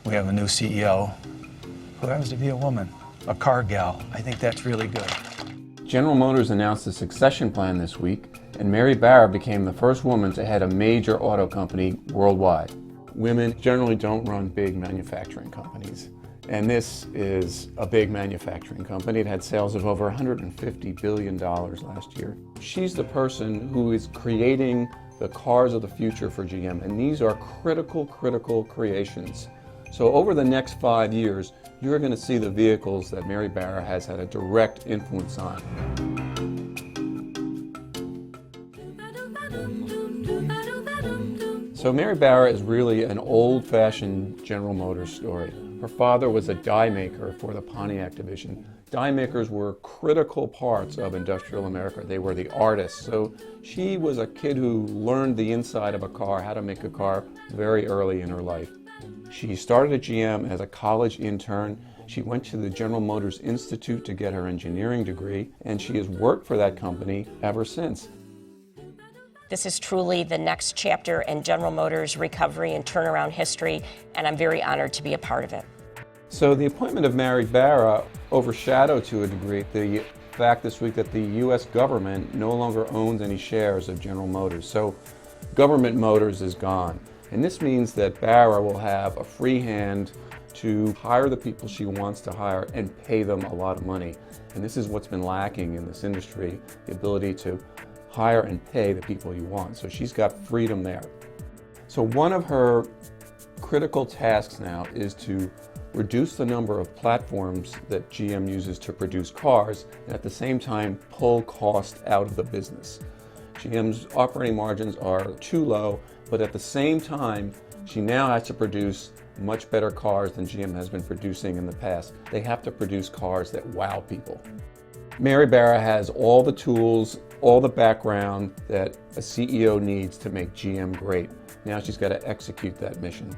We have a new CEO who happens to be a woman, a car gal. I think that's really good. General Motors announced a succession plan this week, and Mary Barra became the first woman to head a major auto company worldwide. Women generally don't run big manufacturing companies, and this is a big manufacturing company. It had sales of over $150 billion last year. She's the person who is creating the cars of the future for GM, and these are critical creations. So over the next 5 years, you're going to see the vehicles that Mary Barra has had a direct influence on. So Mary Barra is really an old-fashioned General Motors story. Her father was a die maker for the Pontiac division. Die makers were critical parts of industrial America. They were the artists. So she was a kid who learned the inside of a car, how to make a car, very early in her life. She started at GM as a college intern. She went to the General Motors Institute to get her engineering degree, and she has worked for that company ever since. This is truly the next chapter in General Motors' recovery and turnaround history, and I'm very honored to be a part of it. So the appointment of Mary Barra overshadowed to a degree the fact this week that the U.S. government no longer owns any shares of General Motors. So government motors is gone. And this means that Barra will have a free hand to hire the people she wants to hire and pay them a lot of money. And this is what's been lacking in this industry, the ability to hire and pay the people you want. So she's got freedom there. So one of her critical tasks now is to reduce the number of platforms that GM uses to produce cars, and at the same time pull cost out of the business. GM's operating margins are too low, but at the same time, she now has to produce much better cars than GM has been producing in the past. They have to produce cars that wow people. Mary Barra has all the tools, all the background that a CEO needs to make GM great. Now she's got to execute that mission.